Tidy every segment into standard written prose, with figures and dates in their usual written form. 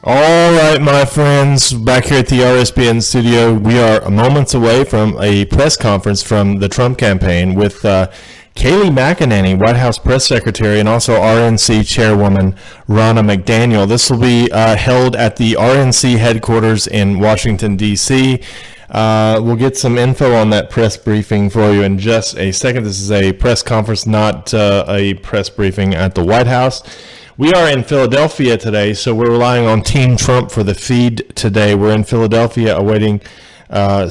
All right, my friends, back here at the RSBN studio, we are moments away from a press conference from the Trump campaign with Kayleigh McEnany, White House press secretary, and also RNC chairwoman Ronna McDaniel. This will be held at the RNC headquarters in Washington, D.C. We'll get some info on that press briefing for you in just a second. This is a press conference, not a press briefing at the White House. We are in Philadelphia today, so we're relying on Team Trump for the feed today. We're in Philadelphia awaiting a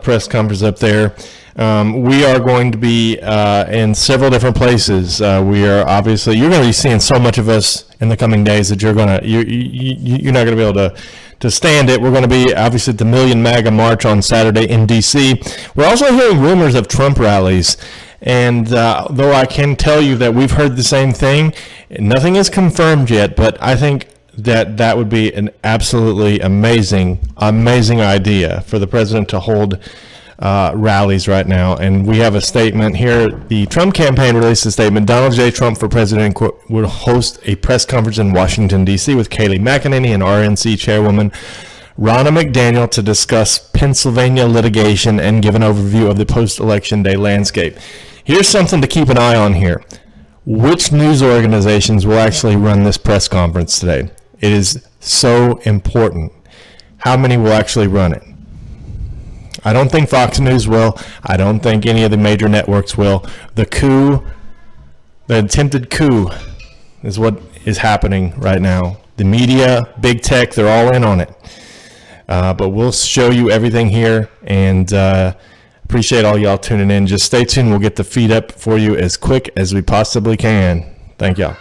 press conference up there. We are going to be in several different places. We are obviously, you're going to be seeing so much of us in the coming days that you're not going to be able to stand it. We're going to be obviously at the Million MAGA March on Saturday in D.C. We're also hearing rumors of Trump rallies. And though I can tell you that we've heard the same thing, nothing is confirmed yet, but I think that would be an absolutely amazing idea for the president to hold rallies right now. And we have a statement here. The Trump campaign released a statement. Donald J. Trump for president will host a press conference in Washington, D.C. with Kayleigh McEnany and RNC chairwoman Ronna McDaniel to discuss Pennsylvania litigation and give an overview of the post-election day landscape. Here's something to keep an eye on here. Which news organizations will actually run this press conference today? It is so important. How many will actually run it? I don't think Fox News will. I don't think any of the major networks will. The attempted coup is what is happening right now. The media, big tech, they're all in on it. But we'll show you everything here, and appreciate all y'all tuning in. Just stay tuned. We'll get the feed up for you as quick as we possibly can. Thank y'all.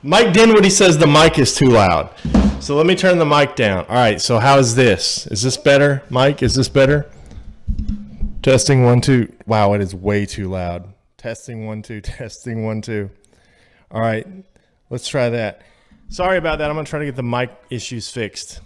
Mike Dinwiddie says the mic is too loud. So let me turn the mic down. All right, so how is this? Is this better? Mike, is this better? Testing 1 2. Wow, it is way too loud. Testing 1 2. Testing 1 2. All right. Let's try that. Sorry about that. I'm going to try to get the mic issues fixed.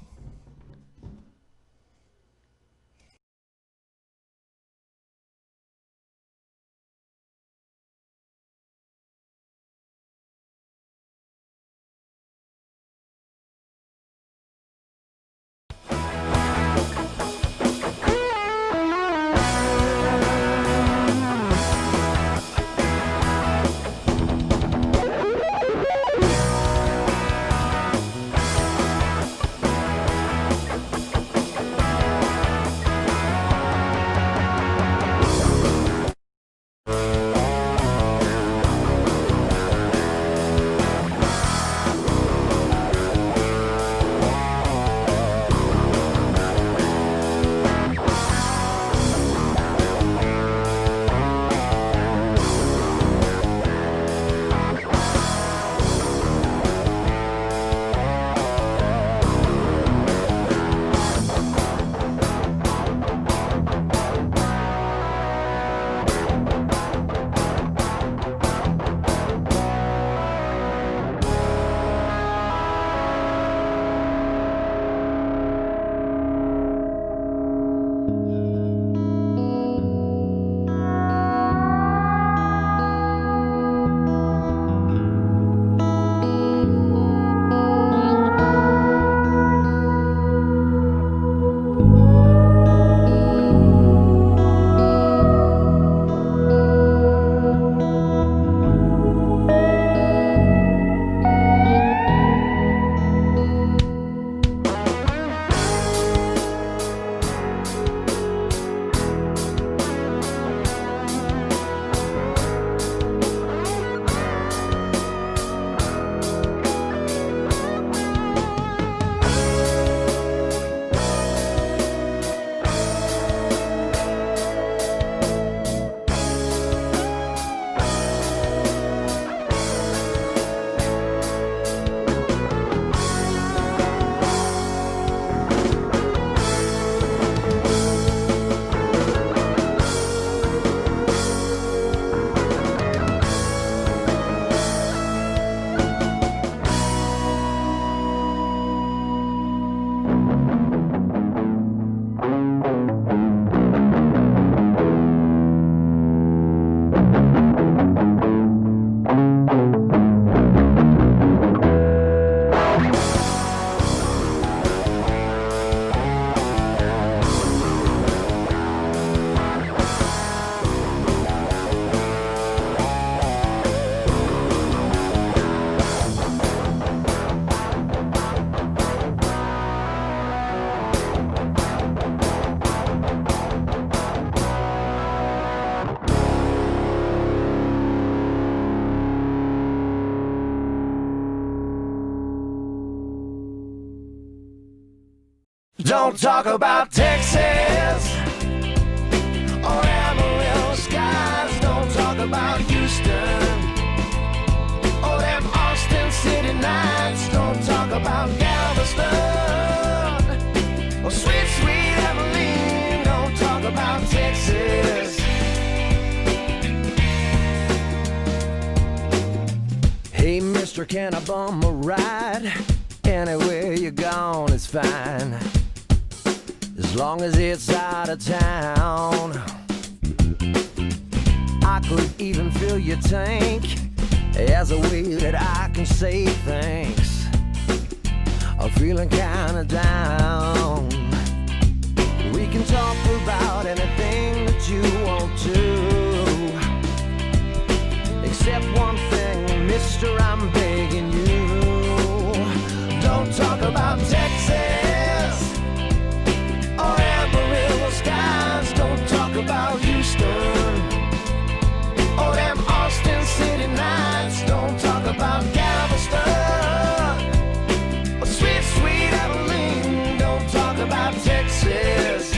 Don't talk about Texas or Amarillo skies. Don't talk about Houston or them Austin City nights. Don't talk about Galveston or sweet, sweet Abilene. Don't talk about Texas. Hey, mister, can I bum a ride? Anywhere you're gone is fine, as long as it's out of town. I could even fill your tank as a way that I can say thanks. I'm feeling kinda down. We can talk about anything that you want to, except one thing, mister, I'm begging you. Don't talk about Texas or Amarillo skies. Don't talk about Houston or them Austin City nights. Don't talk about Galveston or sweet, sweet Abilene. Don't talk about Texas.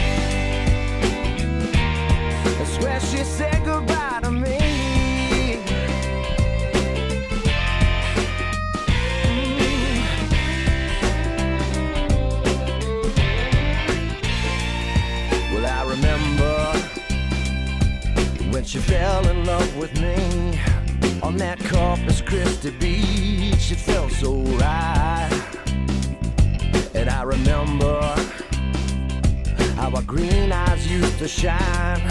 That's where she said goodbye to me. Well, I remember when she fell in love with me on that Corpus Christi beach. It felt so right. And I remember how her green eyes used to shine,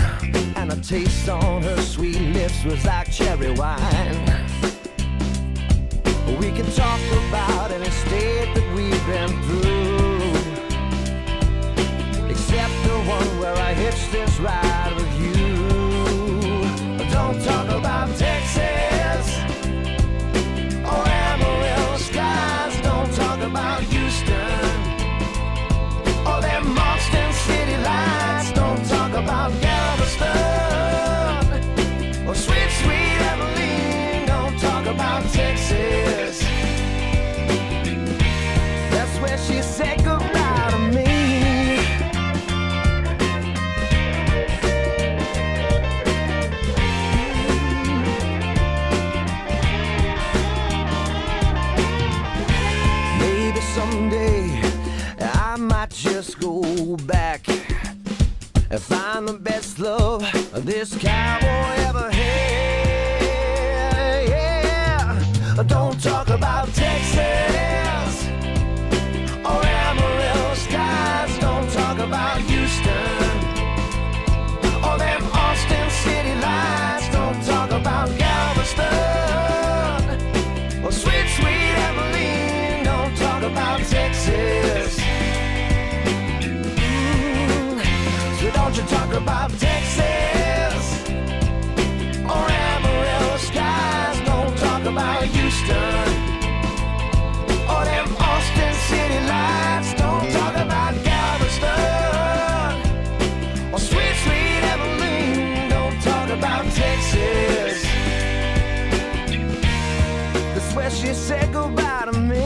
and a taste on her sweet lips was like cherry wine. We can talk about any state that we've been through, except the one where I hitched this ride with you. Don't talk about Texas or Amarillo skies. Don't talk about Houston or them Austin City lights. Don't talk about Galveston or sweet, sweet Abilene. Don't talk about Texas. That's where she said goodbye to me. Maybe someday I might just go back and find the best love this cowboy ever had. Yeah. Don't talk about Texas or Amarillo skies. Don't talk about Houston or them Austin City lights. Don't talk about Galveston or sweet, sweet Abilene. Don't talk about Texas. So don't you talk about Texas or Amarillo skies. Don't talk about Houston or them Austin City lights. Don't talk about Galveston or sweet, sweet Abilene. Don't talk about Texas. That's where she said goodbye to me.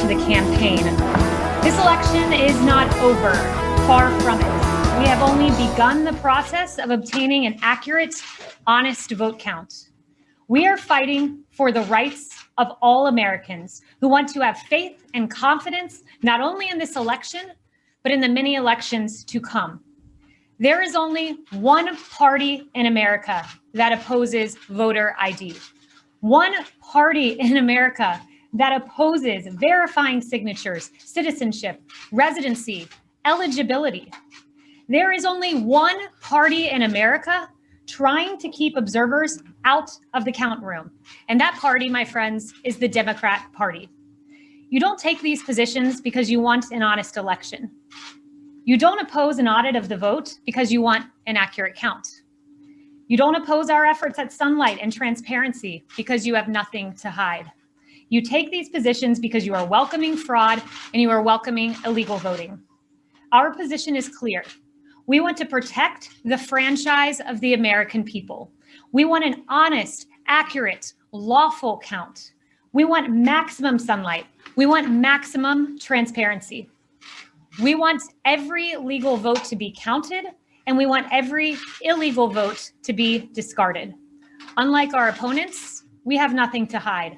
the campaign. This election is not over, far from it. We have only begun the process of obtaining an accurate, honest vote count. We are fighting for the rights of all Americans who want to have faith and confidence, not only in this election, but in the many elections to come. There is only one party in America that opposes voter ID. One party in America that opposes verifying signatures, citizenship, residency, eligibility. There is only one party in America trying to keep observers out of the count room. And that party, my friends, is the Democrat Party. You don't take these positions because you want an honest election. You don't oppose an audit of the vote because you want an accurate count. You don't oppose our efforts at sunlight and transparency because you have nothing to hide. You take these positions because you are welcoming fraud and you are welcoming illegal voting. Our position is clear. We want to protect the franchise of the American people. We want an honest, accurate, lawful count. We want maximum sunlight. We want maximum transparency. We want every legal vote to be counted, and we want every illegal vote to be discarded. Unlike our opponents, we have nothing to hide.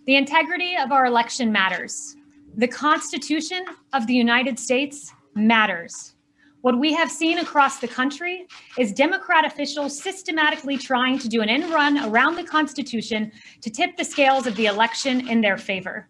The integrity of our election matters. The Constitution of the United States matters. What we have seen across the country is Democrat officials systematically trying to do an end run around the Constitution to tip the scales of the election in their favor.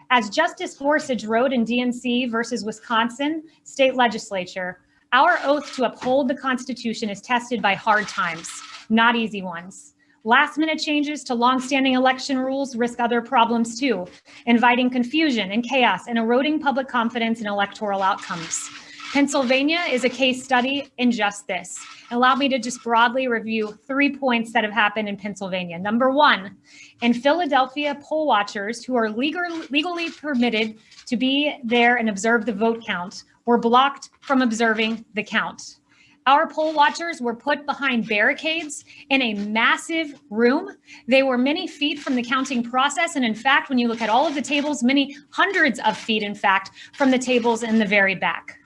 As Justice Gorsuch wrote in DNC versus Wisconsin state legislature, our oath to uphold the Constitution is tested by hard times, not easy ones. Last-minute changes to longstanding election rules risk other problems too, inviting confusion and chaos and eroding public confidence in electoral outcomes. Pennsylvania is a case study in just this. Allow me to just broadly review 3 points that have happened in Pennsylvania. Number one, in Philadelphia, poll watchers who are legally permitted to be there and observe the vote count were blocked from observing the count. Our poll watchers were put behind barricades in a massive room. They were many feet from the counting process. And in fact, when you look at all of the tables, many hundreds of feet, in fact, from the tables in the very back.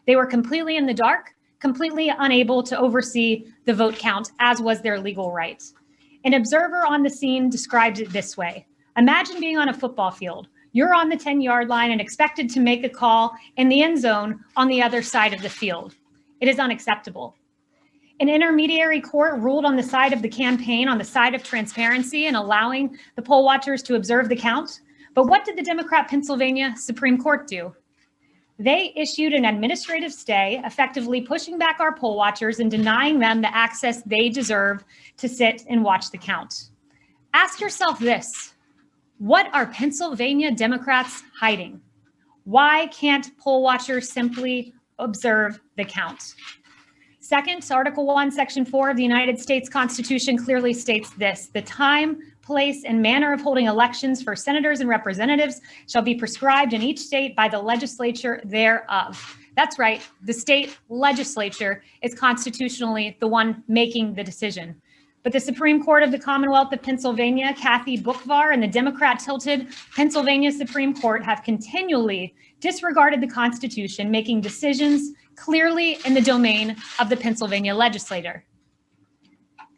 They were completely in the dark, completely unable to oversee the vote count, as was their legal right. An observer on the scene described it this way. Imagine being on a football field. You're on the 10-yard line and expected to make a call in the end zone on the other side of the field. It is unacceptable. An intermediary court ruled on the side of the campaign, on the side of transparency and allowing the poll watchers to observe the count. But what did the Democrat Pennsylvania Supreme Court do? They issued an administrative stay, effectively pushing back our poll watchers and denying them the access they deserve to sit and watch the count. Ask yourself this: what are Pennsylvania Democrats hiding? Why can't poll watchers simply observe the count? Second, Article 1, Section 4 of the United States Constitution clearly states this: the time, place, and manner of holding elections for senators and representatives shall be prescribed in each state by the legislature thereof. That's right, the state legislature is constitutionally the one making the decision. But the Supreme Court of the Commonwealth of Pennsylvania, Kathy Boockvar, and the Democrat-tilted Pennsylvania Supreme Court have continually disregarded the Constitution, making decisions clearly in the domain of the Pennsylvania legislator.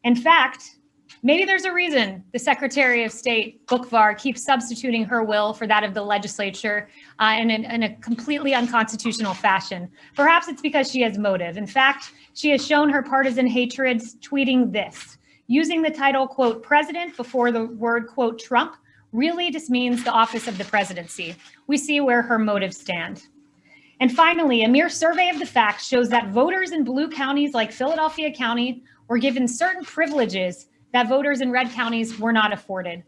In fact, maybe there's a reason the Secretary of State, Boockvar, keeps substituting her will for that of the legislature in a completely unconstitutional fashion. Perhaps it's because she has motive. In fact, she has shown her partisan hatred tweeting this: using the title, quote, president before the word, quote, Trump really just means the office of the presidency. We see where her motives stand. And finally, a mere survey of the facts shows that voters in blue counties like Philadelphia County were given certain privileges that voters in red counties were not afforded.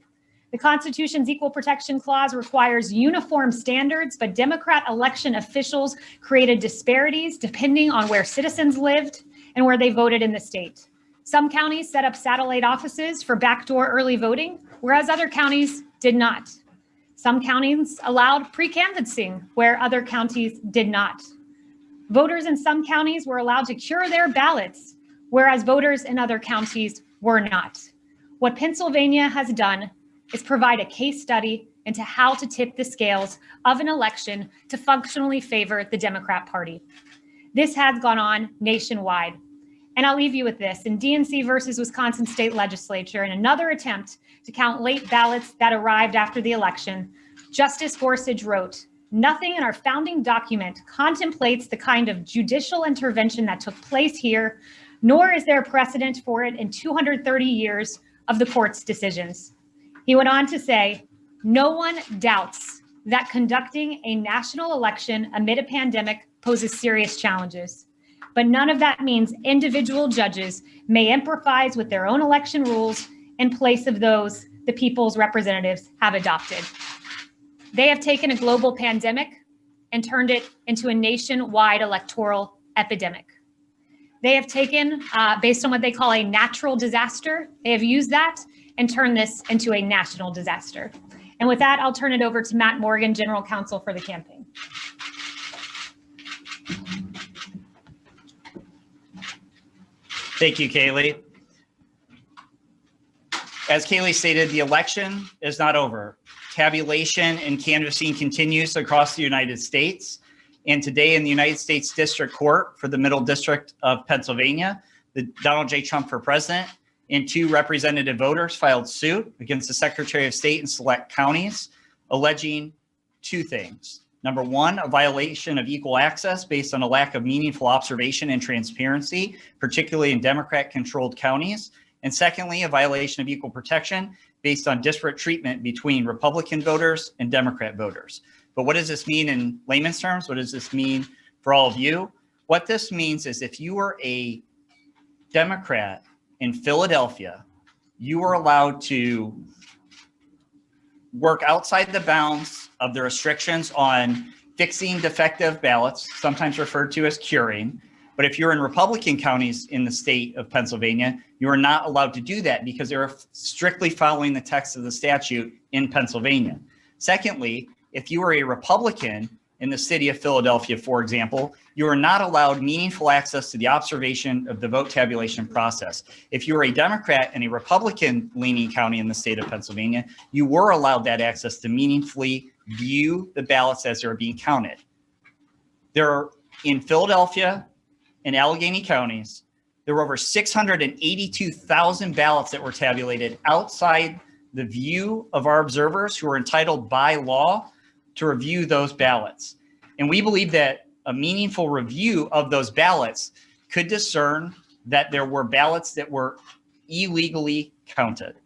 The Constitution's Equal Protection Clause requires uniform standards, but Democrat election officials created disparities depending on where citizens lived and where they voted in the state. Some counties set up satellite offices for backdoor early voting, whereas other counties did not. Some counties allowed pre-canvassing, where other counties did not. Voters in some counties were allowed to cure their ballots, whereas voters in other counties were not. What Pennsylvania has done is provide a case study into how to tip the scales of an election to functionally favor the Democrat Party. This has gone on nationwide. And I'll leave you with this. In DNC versus Wisconsin State Legislature, in another attempt to count late ballots that arrived after the election, Justice Gorsuch wrote, "Nothing in our founding document contemplates the kind of judicial intervention that took place here, nor is there a precedent for it in 230 years of the court's decisions." He went on to say, "No one doubts that conducting a national election amid a pandemic poses serious challenges. But none of that means individual judges may improvise with their own election rules in place of those the people's representatives have adopted." They have taken a global pandemic and turned it into a nationwide electoral epidemic. They have taken, based on what they call a natural disaster, they have used that and turned this into a national disaster. And with that, I'll turn it over to Matt Morgan, General Counsel for the campaign. Thank you, Kayleigh. As Kayleigh stated, the election is not over. Tabulation and canvassing continues across the United States. And today in the United States District Court for the Middle District of Pennsylvania, the Donald J. Trump for president and 2 representative voters filed suit against the Secretary of State in select counties, alleging 2 things. Number 1, a violation of equal access based on a lack of meaningful observation and transparency, particularly in Democrat-controlled counties. And secondly, a violation of equal protection based on disparate treatment between Republican voters and Democrat voters. But what does this mean in layman's terms? What does this mean for all of you? What this means is if you are a Democrat in Philadelphia, you are allowed to work outside the bounds of the restrictions on fixing defective ballots, sometimes referred to as curing. But if you're in Republican counties in the state of Pennsylvania, you are not allowed to do that because they're strictly following the text of the statute in Pennsylvania. Secondly, if you are a Republican in the city of Philadelphia, for example, you are not allowed meaningful access to the observation of the vote tabulation process. If you are a Democrat in a Republican-leaning county in the state of Pennsylvania, you were allowed that access to meaningfully view the ballots as they're being counted. There are, in Philadelphia and Allegheny counties, there were over 682,000 ballots that were tabulated outside the view of our observers who are entitled by law to review those ballots. And we believe that a meaningful review of those ballots could discern that there were ballots that were illegally counted.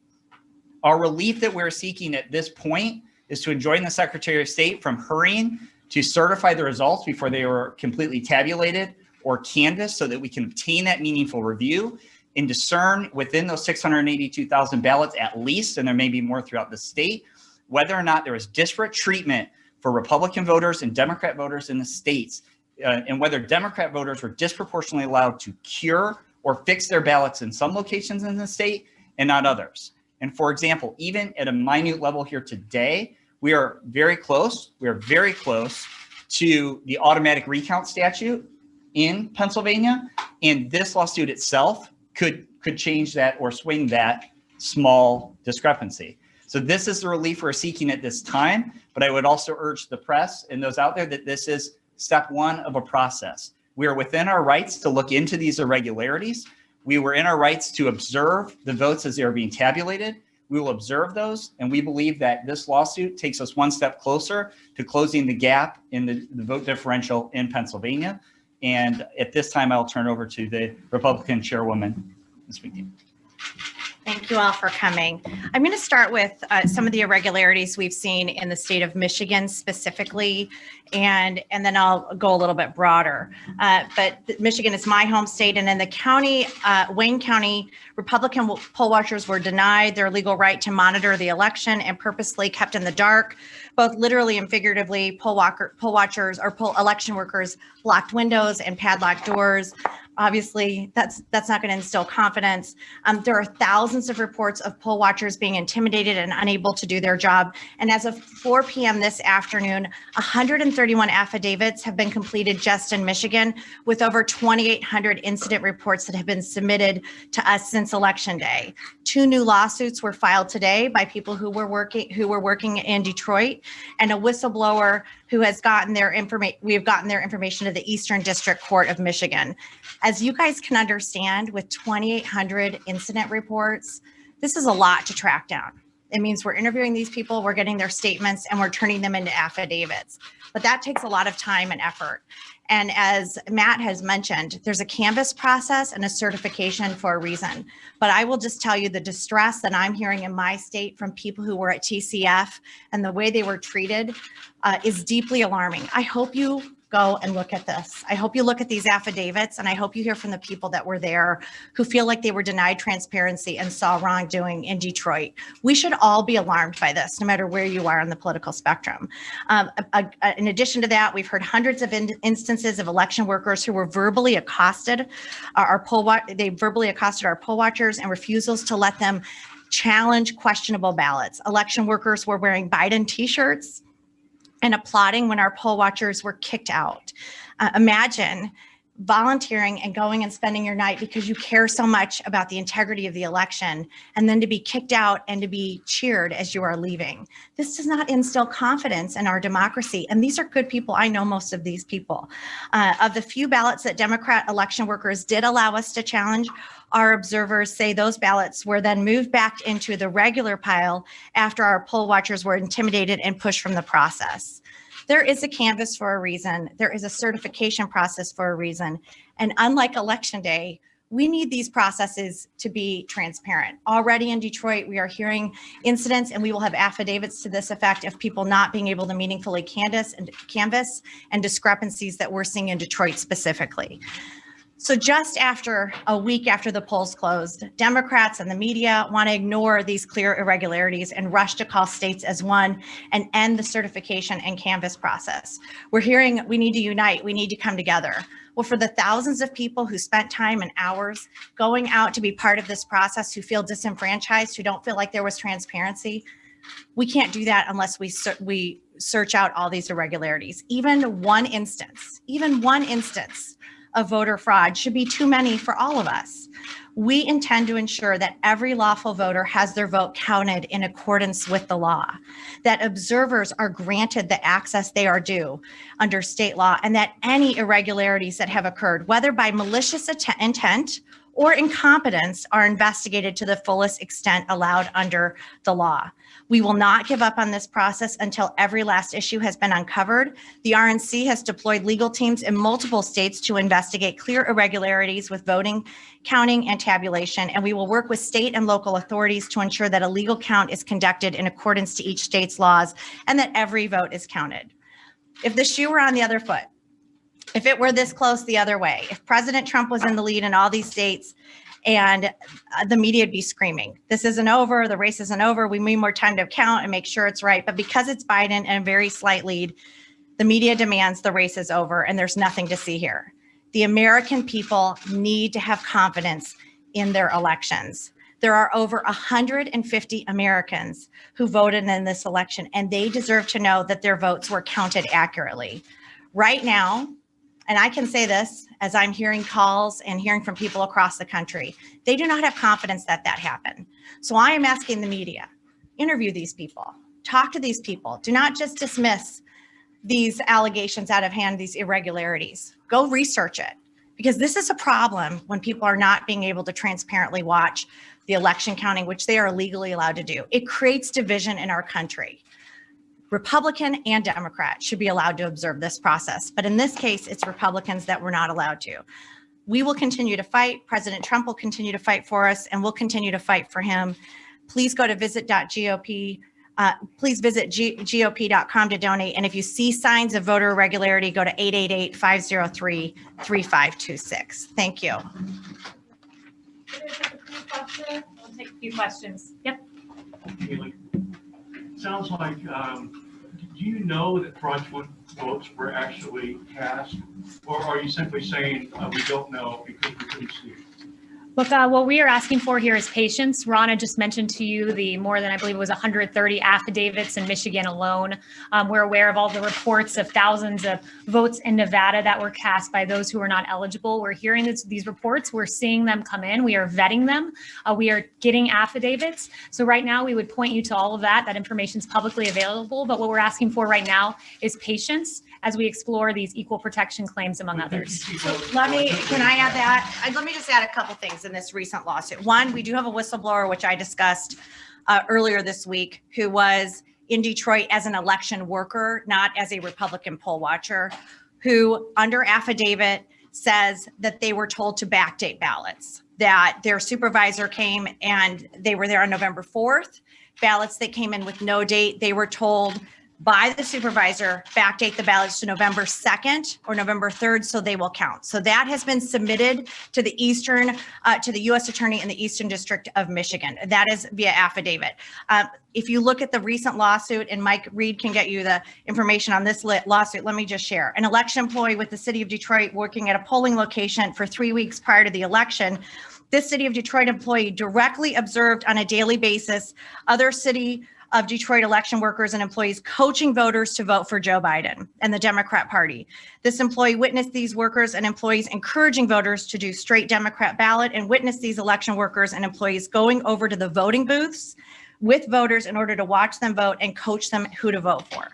Our relief that we're seeking at this point is to enjoin the Secretary of State from hurrying to certify the results before they were completely tabulated or canvassed so that we can obtain that meaningful review and discern within those 682,000 ballots at least, and there may be more throughout the state, whether or not there is disparate treatment for Republican voters and Democrat voters in the states, and whether Democrat voters were disproportionately allowed to cure or fix their ballots in some locations in the state and not others. And for example, even at a minute level here today, we are very close. We are very close to the automatic recount statute in Pennsylvania, and this lawsuit itself could change that or swing that small discrepancy. So this is the relief we're seeking at this time, but I would also urge the press and those out there that this is step 1 of a process. We are within our rights to look into these irregularities. We were in our rights to observe the votes as they are being tabulated. We will observe those, and we believe that this lawsuit takes us one step closer to closing the gap in the vote differential in Pennsylvania. And at this time, I'll turn over to the Republican Chairwoman, Ms. McDaniel. Thank you all for coming. I'm going to start with some of the irregularities we've seen in the state of Michigan specifically, and then I'll go a little bit broader. But Michigan is my home state, and in the county, Wayne County, Republican poll watchers were denied their legal right to monitor the election and purposely kept in the dark. Both literally and figuratively, poll watchers or election workers locked windows and padlocked doors. Obviously, that's not going to instill confidence. There are thousands of reports of poll watchers being intimidated and unable to do their job. And as of 4 p.m. this afternoon, 131 affidavits have been completed just in Michigan, with over 2,800 incident reports that have been submitted to us since Election Day. 2 new lawsuits were filed today by people who were working in Detroit, and a whistleblower who has gotten their information. We have gotten their information to the Eastern District Court of Michigan. As you guys can understand, with 2,800 incident reports, this is a lot to track down. It means we're interviewing these people, we're getting their statements, and we're turning them into affidavits. But that takes a lot of time and effort. And as Matt has mentioned, there's a canvas process and a certification for a reason. But I will just tell you the distress that I'm hearing in my state from people who were at TCF and the way they were treated is deeply alarming. I hope you go and look at this. I hope you look at these affidavits, and I hope you hear from the people that were there who feel like they were denied transparency and saw wrongdoing in Detroit. We should all be alarmed by this, no matter where you are on the political spectrum. In addition to that, we've heard hundreds of instances of election workers who were verbally accosted. They verbally accosted our poll watchers and refusals to let them challenge questionable ballots. Election workers were wearing Biden t-shirts and applauding when our poll watchers were kicked out. Imagine volunteering and going and spending your night because you care so much about the integrity of the election, and then to be kicked out and to be cheered as you are leaving. This does not instill confidence in our democracy. And these are good people. I know most of these people. Of the few ballots that Democrat election workers did allow us to challenge, our observers say those ballots were then moved back into the regular pile after our poll watchers were intimidated and pushed from the process. There is a canvas for a reason. There is a certification process for a reason. And unlike Election Day, we need these processes to be transparent. Already in Detroit, we are hearing incidents, and we will have affidavits to this effect, of people not being able to meaningfully canvass and discrepancies that we're seeing in Detroit specifically. So just after a week after the polls closed, Democrats and the media want to ignore these clear irregularities and rush to call states as one and end the certification and canvass process. We're hearing we need to unite, we need to come together. Well, for the thousands of people who spent time and hours going out to be part of this process, who feel disenfranchised, who don't feel like there was transparency, we can't do that unless we search out all these irregularities. Even one instance of voter fraud should be too many for all of us. We intend to ensure that every lawful voter has their vote counted in accordance with the law, that observers are granted the access they are due under state law, and that any irregularities that have occurred, whether by malicious intent or incompetence, are investigated to the fullest extent allowed under the law. We will not give up on this process until every last issue has been uncovered. The RNC has deployed legal teams in multiple states to investigate clear irregularities with voting, counting, and tabulation, and we will work with state and local authorities to ensure that a legal count is conducted in accordance to each state's laws and that every vote is counted. If the shoe were on the other foot, if it were this close the other way, if President Trump was in the lead in all these states, and the media would be screaming, this isn't over, the race isn't over, we need more time to count and make sure it's right. But because it's Biden and a very slight lead, the media demands the race is over and there's nothing to see here. The American people need to have confidence in their elections. There are over 150 Americans who voted in this election, and they deserve to know that their votes were counted accurately. Right now, and I can say this as I'm hearing calls and hearing from people across the country, they do not have confidence that that happened. So I am asking the media, interview these people, talk to these people. Do not just dismiss these allegations out of hand, these irregularities. Go research it, because this is a problem when people are not being able to transparently watch the election counting, which they are legally allowed to do. It creates division in our country. Republican and Democrat should be allowed to observe this process. But in this case, it's Republicans that we're not allowed to. We will continue to fight. President Trump will continue to fight for us, and we'll continue to fight for him. Please go to visit.gop. Please visit gop.com to donate. And if you see signs of voter irregularity, go to 888-503-3526. Thank you. We'll take a few questions. Yep. Kayleigh, sounds like, do you know that fraudulent votes were actually cast? Or are you simply saying we don't know because we couldn't see? Look, what we are asking for here is patience. Ronna just mentioned to you the more than, I believe it was 130 affidavits in Michigan alone. We're aware of all the reports of thousands of votes in Nevada that were cast by those who are not eligible. We're hearing these reports. We're seeing them come in. We are vetting them. We are getting affidavits. So right now we would point you to all of that. That information is publicly available. But what we're asking for right now is patience as we explore these equal protection claims, among others. Can I add that? Let me just add a couple things in this recent lawsuit. One, we do have a whistleblower, which I discussed earlier this week, who was in Detroit as an election worker, not as a Republican poll watcher, who under affidavit says that they were told to backdate ballots, that their supervisor came and they were there on November 4th. Ballots that came in with no date, they were told by the supervisor, backdate the ballots to November 2nd or November 3rd so they will count. So that has been submitted to the to the U.S. Attorney in the Eastern District of Michigan. That is via affidavit. If you look at the recent lawsuit, and Mike Reed can get you the information on this lawsuit, let me just share. An election employee with the city of Detroit working at a polling location for 3 weeks prior to the election. This city of Detroit employee directly observed on a daily basis other city of Detroit election workers and employees coaching voters to vote for Joe Biden and the Democrat Party. This employee witnessed these workers and employees encouraging voters to do straight Democrat ballot and witnessed these election workers and employees going over to the voting booths with voters in order to watch them vote and coach them who to vote for.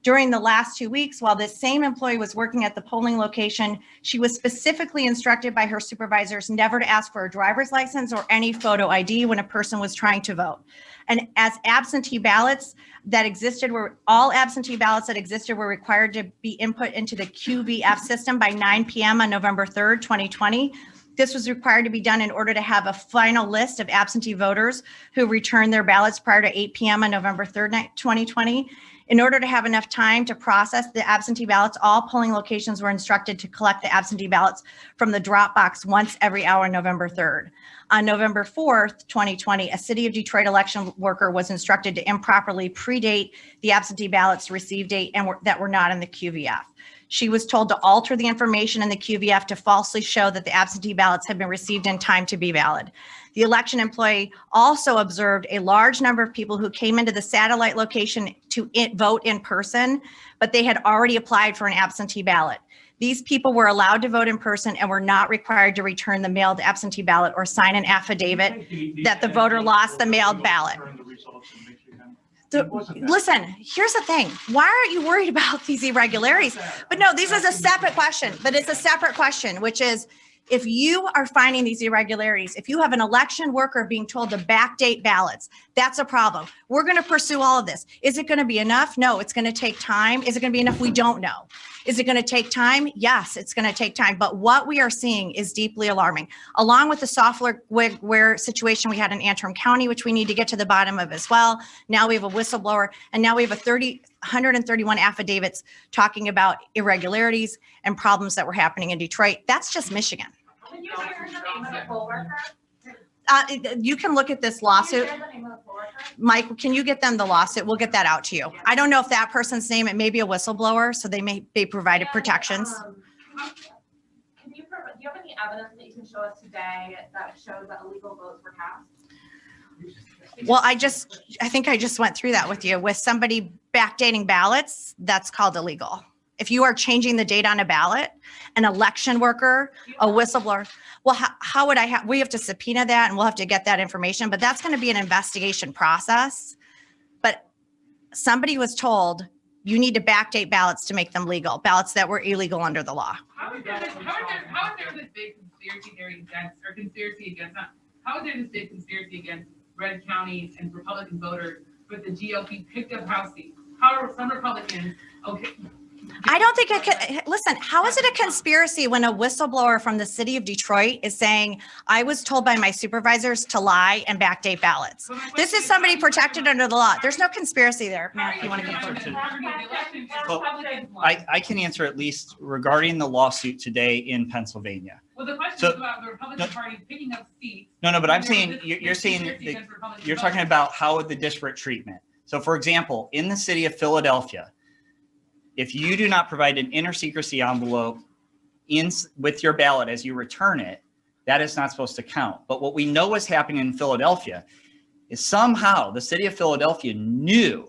During the last 2 weeks, while this same employee was working at the polling location, she was specifically instructed by her supervisors never to ask for a driver's license or any photo ID when a person was trying to vote. And as absentee ballots that existed all absentee ballots that existed were required to be input into the QVF system by 9 p.m. on November 3rd, 2020. This was required to be done in order to have a final list of absentee voters who returned their ballots prior to 8 p.m. on November 3rd, 2020. In order to have enough time to process the absentee ballots, all polling locations were instructed to collect the absentee ballots from the drop box once every hour on November 3rd. On November 4th, 2020, a city of Detroit election worker was instructed to improperly predate the absentee ballots receive date and that were not in the QVF. She was told to alter the information in the QVF to falsely show that the absentee ballots had been received in time to be valid. The election employee also observed a large number of people who came into the satellite location to vote in person, but they had already applied for an absentee ballot. These people were allowed to vote in person and were not required to return the mailed absentee ballot or sign an affidavit that the voter lost the mailed ballot. Listen, here's the thing. Why aren't you worried about these irregularities? But no, this is a separate question, which is, if you are finding these irregularities, if you have an election worker being told to backdate ballots, that's a problem. We're going to pursue all of this. Is it going to be enough? No, it's going to take time. Is it going to be enough? We don't know. Is it going to take time? Yes, it's going to take time. But what we are seeing is deeply alarming. Along with the software situation we had in Antrim County, which we need to get to the bottom of as well. Now we have a whistleblower, and now we have 131 affidavits talking about irregularities and problems that were happening in Detroit. That's just Michigan. Can you share the name of the poll worker? You can look at this lawsuit. Mike, can you get them the lawsuit? We'll get that out to you. I don't know if that person's name, it may be a whistleblower, so they may be provided protections. Do you have any evidence that you can show us today that shows that illegal votes were cast? Well, I think I just went through that with you. With somebody backdating ballots, that's called illegal. If you are changing the date on a ballot, an election worker, a whistleblower, well, how would we have to subpoena that and we'll have to get that information, but that's going to be an investigation process. But somebody was told you need to backdate ballots to make them legal, ballots that were illegal under the law. How is there this big conspiracy theory how is there this big conspiracy against red counties and Republican voters with the GOP picked up House seats? How are some Republicans okay? I don't think listen, how is it a conspiracy when a whistleblower from the city of Detroit is saying, I was told by my supervisors to lie and backdate ballots? This is somebody protected under the law. There's no conspiracy there. Matt, you want to go? Well, I can answer at least regarding the lawsuit today in Pennsylvania. Well, the question is about the Republican Party picking up seats. No, but I'm saying, you're talking about how the disparate treatment. So for example, in the city of Philadelphia, if you do not provide an inner secrecy envelope with your ballot as you return it, that is not supposed to count. But what we know is happening in Philadelphia is somehow the city of Philadelphia knew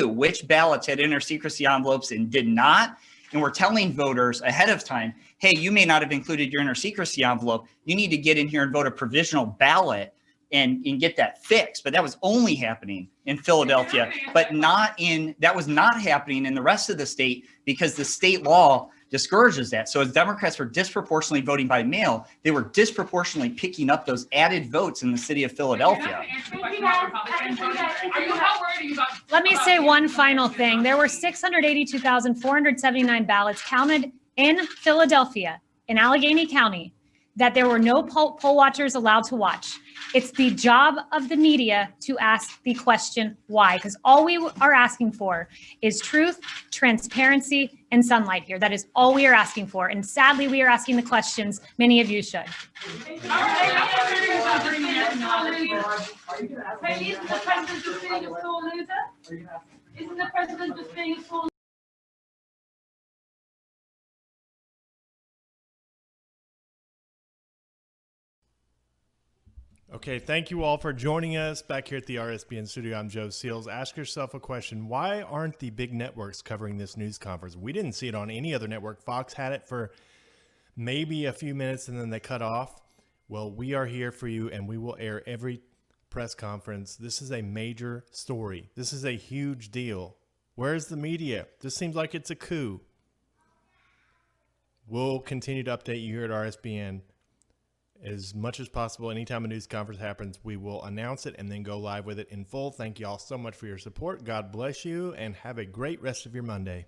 which ballots had inner secrecy envelopes and did not. And we're telling voters ahead of time, hey, you may not have included your inner secrecy envelope. You need to get in here and vote a provisional ballot and get that fixed. But that was only happening in Philadelphia, but that was not happening in the rest of the state because the state law discourages that. So as Democrats were disproportionately voting by mail, they were disproportionately picking up those added votes in the city of Philadelphia. Let me say one final thing. There were 682,479 ballots counted in Philadelphia, in Allegheny County, that there were no poll watchers allowed to watch. It's the job of the media to ask the question why, because all we are asking for is truth, transparency, and sunlight here. That is all we are asking for. And sadly, we are asking the questions many of you should. Isn't the president just being a sore loser? Isn't the president just being a sore Okay, thank you all for joining us back here at the RSBN studio. I'm Joe Seals. Ask yourself a question. Why aren't the big networks covering this news conference? We didn't see it on any other network. Fox had it for maybe a few minutes and then they cut off. Well, we are here for you and we will air every press conference. This is a major story. This is a huge deal. Where's the media? This seems like it's a coup. We'll continue to update you here at RSBN as much as possible. Anytime a news conference happens, we will announce it and then go live with it in full. Thank you all so much for your support. God bless you and have a great rest of your Monday.